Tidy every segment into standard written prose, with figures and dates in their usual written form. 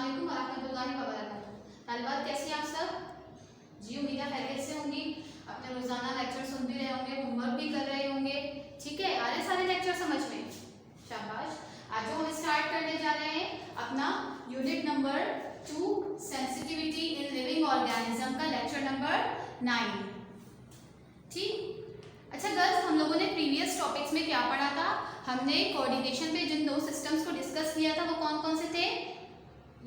अस्सलाम वालेकुम वरहमतुल्लाहि वबरकातुहू। तालिबात कैसी हैं आप सब? जी उम्मीद है खैरियत से होंगी। अपने रोजाना लेक्चर सुन भी रहे होंगे, होमवर्क भी कर रहे होंगे। ठीक है, आ रहे सारे लेक्चर समझ में? शाबाश। आज हम स्टार्ट करने जा रहे हैं अपना unit number 2 sensitivity in living organism का लेक्चर नंबर 9। ठीक, अच्छा गर्ल्स, हम लोगों ने प्रीवियस टॉपिक्स में क्या पढ़ा था? हमने कोऑर्डिनेशन पे जिन दो सिस्टम्स को डिस्कस किया था वो कौन कौन से थे?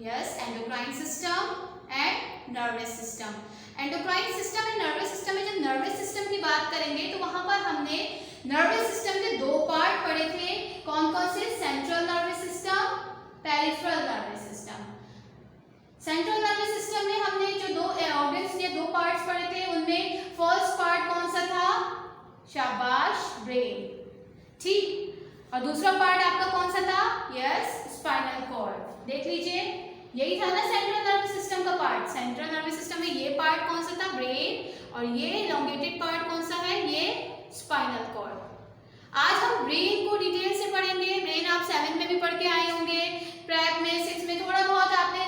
Yes, endocrine system and nervous system. Endocrine system and nervous system में जब नर्वस सिस्टम की बात करेंगे तो वहां पर हमने नर्वस सिस्टम के दो पार्ट पढ़े थे। कौन कौन से? Central nervous system, peripheral nervous system. Central nervous system में हमने जो दो ऑर्गन्स के दो पार्ट्स पढ़े थे उनमें फर्स्ट पार्ट कौन सा था? शाबाश, ब्रेन। ठीक, और दूसरा पार्ट आपका कौन सा था? Yes, spinal cord. देख लीजिए, यही था ना सेंट्रल नर्वस सिस्टम का पार्ट। सेंट्रल नर्वस सिस्टम में ये पार्ट कौन सा था? ब्रेन। और ये एलोंगेटेड पार्ट कौन सा है? ये स्पाइनल कॉर्ड। आज हम ब्रेन को डिटेल से पढ़ेंगे। ब्रेन आप 7 में भी पढ़ के आए होंगे, प्रेप में 6 में थोड़ा बहुत आपने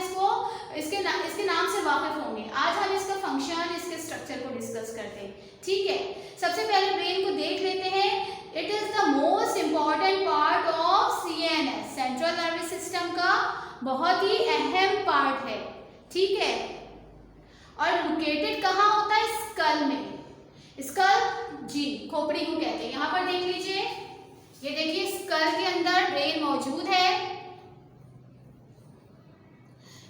इसके नाम से वाकिफ होंगे। आज हम इसका फंक्शन, इसके स्ट्रक्चर को डिस्कस करते हैं। ठीक है, सबसे पहले ब्रेन को देख लेते हैं। It is the most important part of CNS, central nervous system का बहुत ही अहम पार्ट है। ठीक है, और लोकेटेड कहाँ होता है? स्कल में। स्कल जी खोपड़ी को कहते हैं। यहाँ पर देख लीजिए, ये देखिए स्कल के अंदर ब्रेन मौजूद है।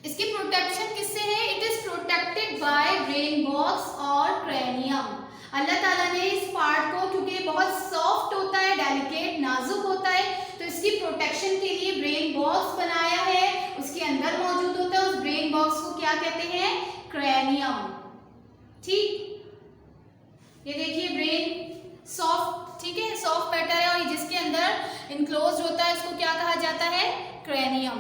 इसकी प्रोटेक्शन किससे है? It is protected bye brain box और क्रेनियम। अल्लाह ताला ने इस पार्ट को, क्योंकि बहुत सॉफ्ट होता है, डेलिकेट, नाजुक होता है, तो इसकी प्रोटेक्शन के लिए ब्रेन बॉक्स बनाया है। उसके अंदर मौजूद होता है। उस ब्रेन बॉक्स को क्या कहते हैं? क्रेनियम। ठीक, ये देखिए ब्रेन सॉफ्ट, ठीक है, सॉफ्ट पैटर्न है और जिसके अंदर इनक्लोज होता है इसको क्या कहा जाता है? क्रेनियम।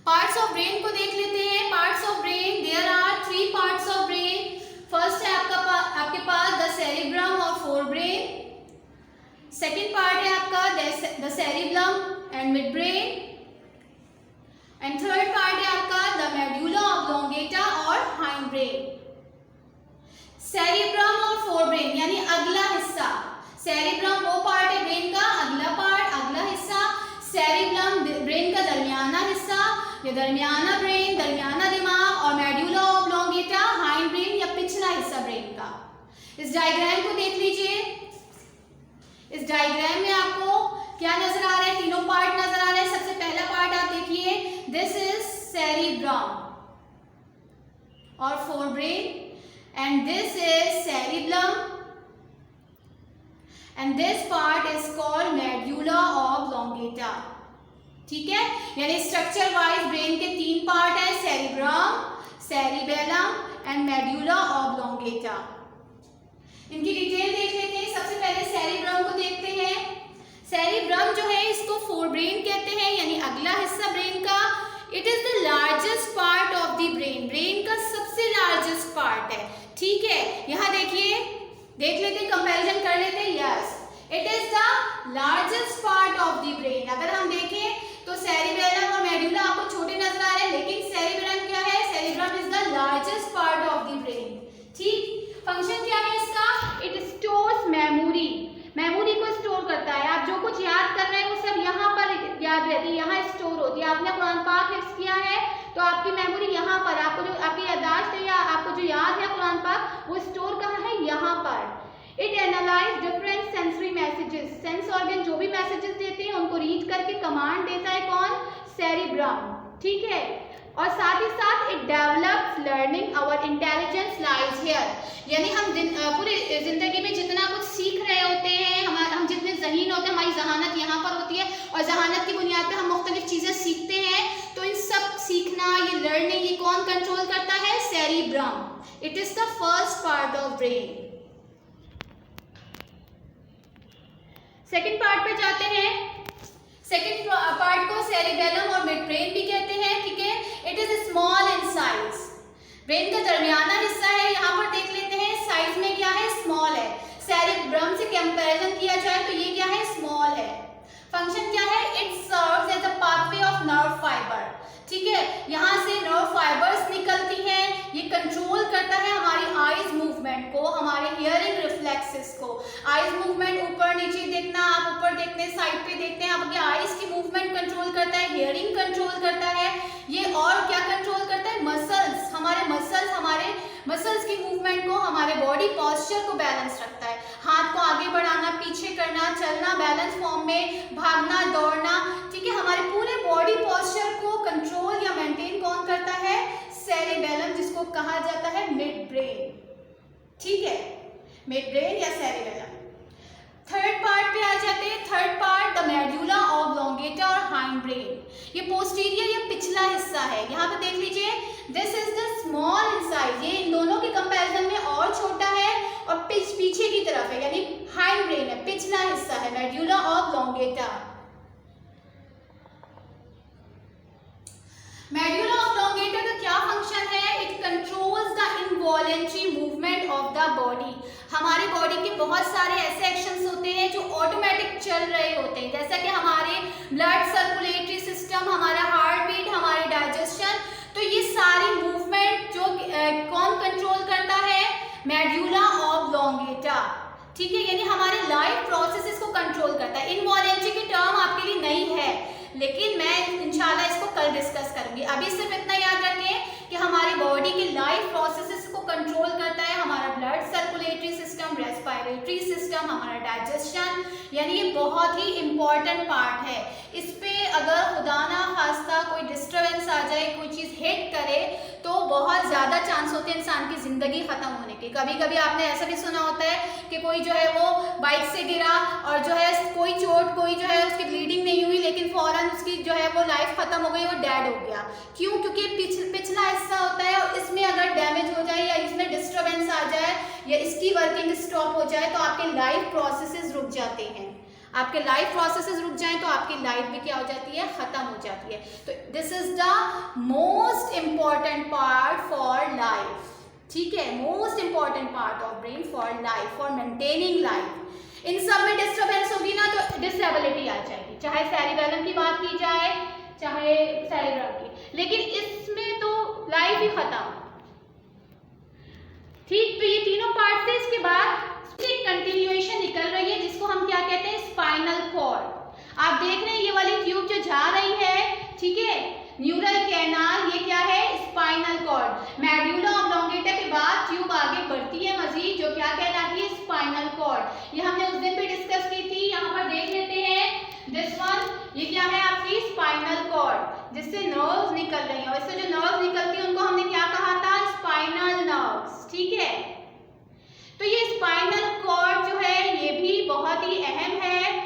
पार्ट्स ऑफ ब्रेन को देख लेते हैं। Parts of brain, there are 3 parts of brain. First है आपके पास द सेरिब्रम और फोरब्रेन। सेकेंड पार्ट है आपका the cerebrum and midbrain. And third part है आपका द मेडुला ऑब्लोंगेटा और हाइंड ब्रेन। सेरिब्रम और फोरब्रेन यानी अगला हिस्सा। सेरिब्रम वो पार्ट है ब्रेन का, अगला पार्ट, अगला हिस्सा। सेरिब्रम ब्रेन का दरमियाना हिस्सा, ये दरमियाना ब्रेन, दरमियाना दिमाग। और मेडुला ऑब्लोंगेटा हाइंड ब्रेन या पिछला हिस्सा ब्रेन का। इस डायग्राम को देख लीजिए। इस डायग्राम में आपको क्या नजर आ रहा है? तीनों पार्ट नजर आ रहे हैं। सबसे पहला पार्ट आप देखिए, दिस इज सेरिब्रम और forebrain and this is cerebellum and this part is called medulla oblongata। ठीक है, यानी स्ट्रक्चर वाइज ब्रेन के 3 पार्ट है, cerebrum, cerebellum and medulla oblongata. इनकी डिटेल देख लेते हैं। सबसे पहले सेरिब्रम को देखते हैं। सेरिब्रम जो है इसको फोरब्रेन कहते हैं, यानी अगला हिस्सा ब्रेन का। It is the largest part of the brain, brain का सबसे लार्जेस्ट पार्ट है। ठीक है, यहाँ देखिए, देख लेते हैं, कंपैरिजन कर लेते हैं। Yes, it is the largest part of the brain. अगर हम देखें तो सेरिबेलम और मेडुला आपको छोटे नजर आ रहे हैं, लेकिन सेरिबेलम क्या है? Cerebrum is the largest part of the brain. ठीक, फंक्शन क्या है इसका? इट स्टोर्स मेमोरी, मेमोरी को स्टोर करता है। आप जो कुछ याद कर रहे हैं वो सब यहाँ पर याद रहती है, यहाँ स्टोर होती है। आपने कुरान पाक हिफ्ज़ किया है तो आपकी मेमोरी यहाँ पर, आपको जो आपकी याददाश्त है या आपको जो याद है कुरान पाक, वो स्टोर कहाँ है? यहाँ पर। It analyse different sensory messages, sense organ जो भी मैसेजेस देते हैं उनको रीड करके कमांड देता है कौन? सेरिब्रम। ठीक है, और साथ ही साथ it develops learning, our intelligence lies here. यानी हम पूरी जिंदगी में जितना कुछ सीख रहे होते हैं, हम जितने ज़हीन होते हैं, हमारी जहानत यहाँ पर होती है और जहानत की बुनियाद पे हम मुख्तलिफ चीज़ें सीखते हैं। तो इन सब सीखना, ये लर्निंग, ये कौन कंट्रोल करता है? Cerebrum. It is the first part of brain. Second part पे जाते हैं। सेकेंड पार्ट को सेरिबेलम और मिड ब्रेन भी कहते हैं। ठीक है, it is small in size, brain का दरमियाना हिस्सा है। यहाँ पर देख लेते हैं, साइज में क्या है? स्मॉल है। सेरिब्रम से कंपैरिजन किया जाए तो ये क्या है? स्मॉल है। फंक्शन क्या है? It serves as a pathway of nerve fibre. ठीक है, यहाँ से नर्व फाइबर्स निकलती हैं, ये कंट्रोल करता है हमारी आईज मूवमेंट को, हमारे हियरिंग रिफ्लेक्सेस को। आईज मूवमेंट, ऊपर नीचे देखना, आप ऊपर देखते हैं, साइड पे देखते हैं, आपकी आईज की मूवमेंट कंट्रोल करता है, हियरिंग कंट्रोल करता है ये, और क्या कंट्रोल करता है? मसल्स, हमारे मसल्स की मूवमेंट को, हमारे बॉडी पॉस्चर को बैलेंस रखता है। हाथ को आगे बढ़ाना, पीछे करना, चलना बैलेंस फॉर्म में, भागना, दौड़ना। ठीक है, हमारे पूरे बॉडी पॉस्चर को कंट्रोल या मेंटेन कौन करता है? सेरेबेलम, जिसको कहा जाता है मिड ब्रेन। ठीक है, मिड ब्रेन या सेरेबेलम। थर्ड पार्ट पे आ जाते हैं। Third part the medulla oblongata और हाइंड ब्रेन। ये पोस्टीरियर या पिछला हिस्सा है। यहाँ पे देख लीजिए, this is the small in size, ये इन दोनों के कंपैरिजन में और छोटा है, और पीछे की तरफ है, यानी हाइंड ब्रेन है, पिछला हिस्सा है, मेडुला ऑब्लोंगेटा। मेडुला ऑब्लोंगेटा का क्या फंक्शन है? It controls the involuntary movement of the body. हमारे बॉडी के बहुत सारे ऐसे एक्शंस होते हैं जो ऑटोमेटिक चल रहे होते हैं, जैसा कि हमारे ब्लड सर्कुलेटरी सिस्टम, हमारा हार्ट बीट, हमारे डाइजेशन। तो ये सारी मूवमेंट जो कौन कंट्रोल करता है? Medulla oblongata. ठीक है, यानी हमारे लाइफ प्रोसेसेस को कंट्रोल करता है। इनवॉलेंटरी की टर्म आपके लिए नई है, लेकिन मैं इंशाल्लाह इसको कल डिस्कस करूंगी। अभी सिर्फ इतना याद रखें कि हमारी बॉडी के लाइफ प्रोसेसेस को कंट्रोल करता है हमारा blood circulatory system, respiratory system, हमारा डाइजेशन, यानी ये बहुत ही इंपॉर्टेंट पार्ट है। इस पे अगर खुदा ना खास्ता कोई डिस्टर्बेंस आ जाए, कोई चीज़ हिट करे, तो बहुत ज़्यादा चांस होते हैं इंसान की ज़िंदगी ख़त्म होने के। कभी कभी आपने ऐसा भी सुना होता है कि कोई जो है वो बाइक से गिरा और जो है कोई चोट, कोई जो है उसकी ब्लीडिंग नहीं हुई, लेकिन फौरन उसकी जो है वो लाइफ ख़त्म हो गई, वो डेड हो गया। क्यों? क्योंकि पिछला हिस्सा होता है, और इसमें अगर डैमेज हो जाए या इसमें डिस्टर्बेंस आ जाए या इसकी वर्किंग स्टॉप हो जाए, तो आपके लाइफ प्रोसेसेस रुक जाते हैं। आपके लाइफ प्रोसेसेस रुक जाएं तो आपकी लाइफ भी क्या हो जाती है? खत्म हो जाती है। तो this is the most important part for life. ठीक है, most important part of brain for life, for maintaining life. इन सब में डिस्टर्बेंस होगी ना तो डिसेबिलिटी आ जाएगी, चाहे सेरिबेलम की बात की जाए, चाहे सेरेब्रम की, लेकिन इसमें तो लाइफ ही खत्म। ठीक, तो ये तीनों पार्ट से इसके बाद एक कंटिन्यूएशन निकल रही है, जिसको हम क्या कहते हैं? Spinal cord. आप देख रहे हैं ये वाली ट्यूब जो जा रही है, ठीक है, न्यूरल कैनाल, ये क्या है? Spinal cord. मेडुला ऑब्लोंगेटा के बाद ट्यूब आगे बढ़ती है मजीद, जो क्या कहलाती है? Spinal cord. ये हमने उस दिन भी डिस्कस की थी, यहाँ पर देख लेते हैं। दिस वन, ये क्या है? आपकी स्पाइनल कॉर्ड, जिससे नर्व्स निकल रही हैं, और इससे जो नर्व्स निकलती हैं उनको हमने क्या कहा था? Spinal nerves. ठीक है, तो ये स्पाइनल कॉर्ड जो है ये भी बहुत ही अहम है।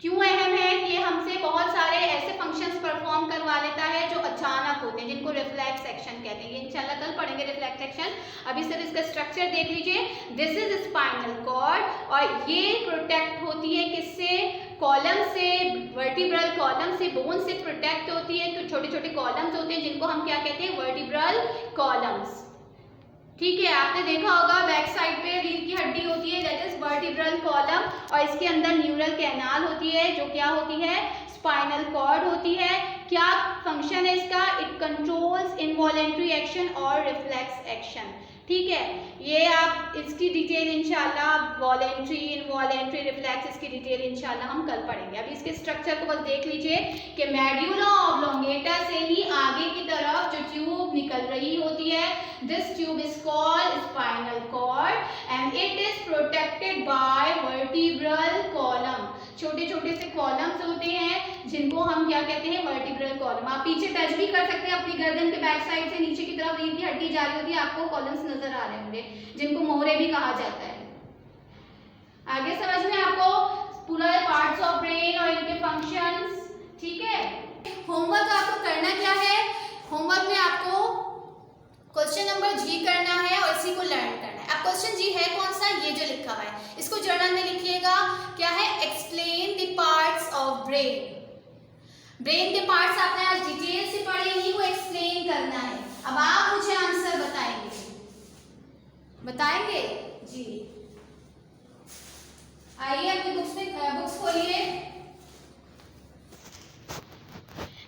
क्यों अहम है? कि हमसे बहुत सारे ऐसे फंक्शंस परफॉर्म करवा लेता है जो अचानक होते हैं, जिनको रिफ्लेक्स एक्शन कहते हैं। ये इंशाल्लाह कल पढ़ेंगे रिफ्लेक्स एक्शन, अभी सिर्फ इसका स्ट्रक्चर देख लीजिए। दिस इज स्पाइनल कॉर्ड, और ये प्रोटेक्ट होती है किससे? कॉलम से, वर्टिब्रल कॉलम से, बोन से प्रोटेक्ट होती है। तो छोटे छोटे कॉलम्स होते हैं जिनको हम क्या कहते हैं? Vertebral columns. ठीक है, आपने देखा होगा बैक साइड पे रीढ़ की हड्डी होती है, दैट इज वर्टिब्रल कॉलम, और इसके अंदर न्यूरल कैनाल होती है, जो क्या होती है? स्पाइनल कॉर्ड होती है। क्या फंक्शन है इसका? इट कंट्रोल्स इनवॉलेंटरी एक्शन और रिफ्लेक्स एक्शन। ठीक है, ये आप इसकी डिटेल इंशाल्लाह, वॉलेंट्री, इनवॉलेंट्री, रिफ्लेक्स, इसकी डिटेल इंशाल्लाह हम कल पढ़ेंगे। अभी इसके स्ट्रक्चर को बस देख लीजिए कि मेडुला ऑब्लोंगेटा से ही आगे की तरफ जो ट्यूब निकल रही होती है, this tube is called spinal cord and it is protected by vertebral column. छोटे छोटे से कॉलम्स होते हैं जिनको हम क्या कहते हैं? Vertebral column. आप पीछे टच भी कर सकते हैं अपनी गर्दन के बैक साइड से, नीचे की तरफ रीढ़ की हड्डी जा रही होती है, आपको कॉलम्स नजर आ रहे होंगे, जिनको मोहरे भी कहा जाता है। आगे समझ में आपको पूरा पार्ट्स ऑफ ब्रेन और इनके फंक्शंस। ठीक है, होमवर्क आपको करना क्या है? होमवर्क में आपको क्वेश्चन नंबर जी करना है और इसी को लर्न करना है। अब क्वेश्चन जी है कौन सा? ये जो लिखा हुआ है, इसको जर्नल में लिखिएगा। क्या है? Explain the parts of brain. Brain के पार्ट्स आपने आज डिटेल से पढ़े, इन्हीं को एक्सप्लेन करना है। अब आप मुझे आंसर बताएंगे जी। आइए अपनी बुक्स खोलिए।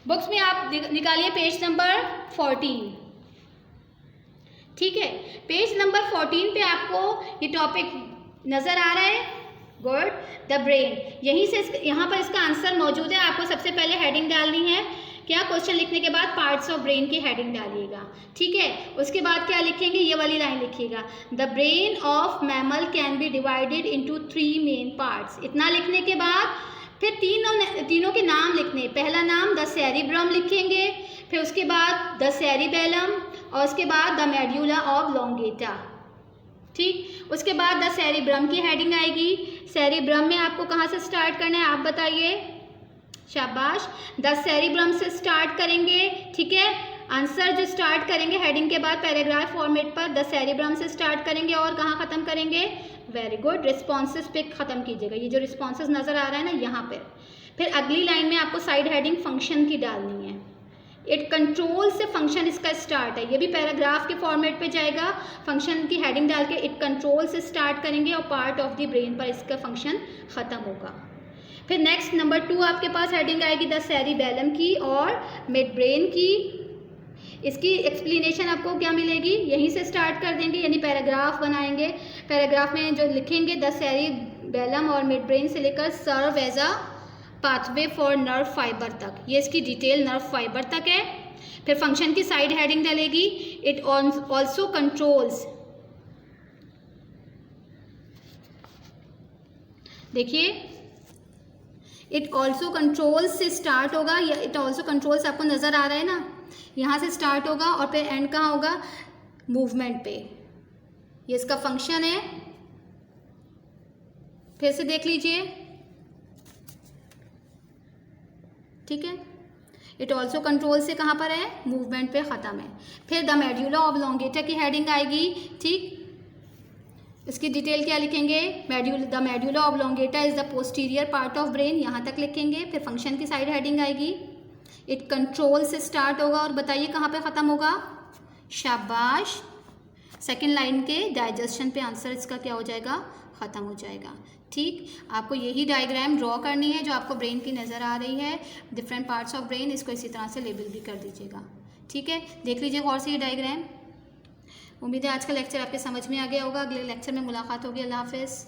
बुक्स में आप निकालिए पेज नंबर 14। ठीक है, पेज नंबर 14 पे आपको ये टॉपिक नज़र आ रहा है। Good, the brain. यहीं से यहाँ पर इसका आंसर मौजूद है। आपको सबसे पहले हेडिंग डालनी है। क्या, क्वेश्चन लिखने के बाद पार्ट्स ऑफ ब्रेन की हेडिंग डालिएगा। ठीक है, उसके बाद क्या लिखेंगे, ये वाली लाइन लिखिएगा, the brain of mammal can be divided into 3 main parts. इतना लिखने के बाद फिर तीनों के नाम लिखने। पहला नाम द सेरिब्रम लिखेंगे, फिर उसके बाद द सेरिबेलम और उसके बाद द मेड्यूला ऑब्लोंगेटा। ठीक, उसके बाद द सेरिब्रम की हेडिंग आएगी। सेरिब्रम में आपको कहाँ से स्टार्ट करना है आप बताइए। शाबाश, द सेरिब्रम से स्टार्ट करेंगे। ठीक है, आंसर जो स्टार्ट करेंगे हेडिंग के बाद पैराग्राफ फॉर्मेट पर द सेरिब्रम से स्टार्ट करेंगे और कहाँ ख़त्म करेंगे। वेरी गुड, रिस्पॉन्सेस पे ख़त्म कीजिएगा। ये जो रिस्पॉन्सेस नज़र आ रहा है ना यहाँ पे। फिर अगली लाइन में आपको साइड हेडिंग फंक्शन की डालनी है। इट कंट्रोल से फंक्शन इसका स्टार्ट है। ये भी पैराग्राफ के फॉर्मेट पे जाएगा। फंक्शन की हेडिंग डाल के इट कंट्रोल से स्टार्ट करेंगे और पार्ट ऑफ द ब्रेन पर इसका फंक्शन ख़त्म होगा। फिर नेक्स्ट नंबर 2 आपके पास हेडिंग आएगी द सेरिबेलम की और मिड ब्रेन की। इसकी एक्सप्लेनेशन आपको क्या मिलेगी, यहीं से स्टार्ट कर देंगे, यानी पैराग्राफ बनाएंगे। पैराग्राफ में जो लिखेंगे द सेरिबेलम और मिड ब्रेन से लेकर serve as a pathway for nerve fibre तक, ये इसकी डिटेल नर्व फाइबर तक है। फिर फंक्शन की साइड हेडिंग डलेगी इट ऑल्सो कंट्रोल्स। देखिए, इट ऑल्सो कंट्रोल्स से स्टार्ट होगा, या इट ऑल्सो कंट्रोल्स आपको नज़र आ रहा है ना, यहाँ से स्टार्ट होगा और फिर एंड कहाँ होगा, मूवमेंट पे। ये इसका फंक्शन है। फिर से देख लीजिए। ठीक है, इट ऑल्सो कंट्रोल से कहाँ पर है, मूवमेंट पे ख़त्म है। फिर द मेड्यूला ऑब्लोंगेटा की हेडिंग आएगी। ठीक, इसकी डिटेल क्या लिखेंगे, the medulla oblongata is the posterior part of brain, यहाँ तक लिखेंगे। फिर फंक्शन की साइड हेडिंग आएगी, इट कंट्रोल से स्टार्ट होगा और बताइए कहाँ पे ख़त्म होगा। शाबाश, सेकेंड लाइन के डाइजेशन पे आंसर इसका क्या हो जाएगा, ख़त्म हो जाएगा। ठीक, आपको यही डायग्राम ड्रॉ करनी है जो आपको ब्रेन की नज़र आ रही है, डिफरेंट पार्ट्स ऑफ ब्रेन। इसको इसी तरह से लेबल भी कर दीजिएगा। ठीक है, देख लीजिए गौर से ये डायग्राम। उम्मीद है आज का लेक्चर आपके समझ में आ गया होगा। अगले लेक्चर में मुलाकात होगी। अल्लाह हाफ़िज़।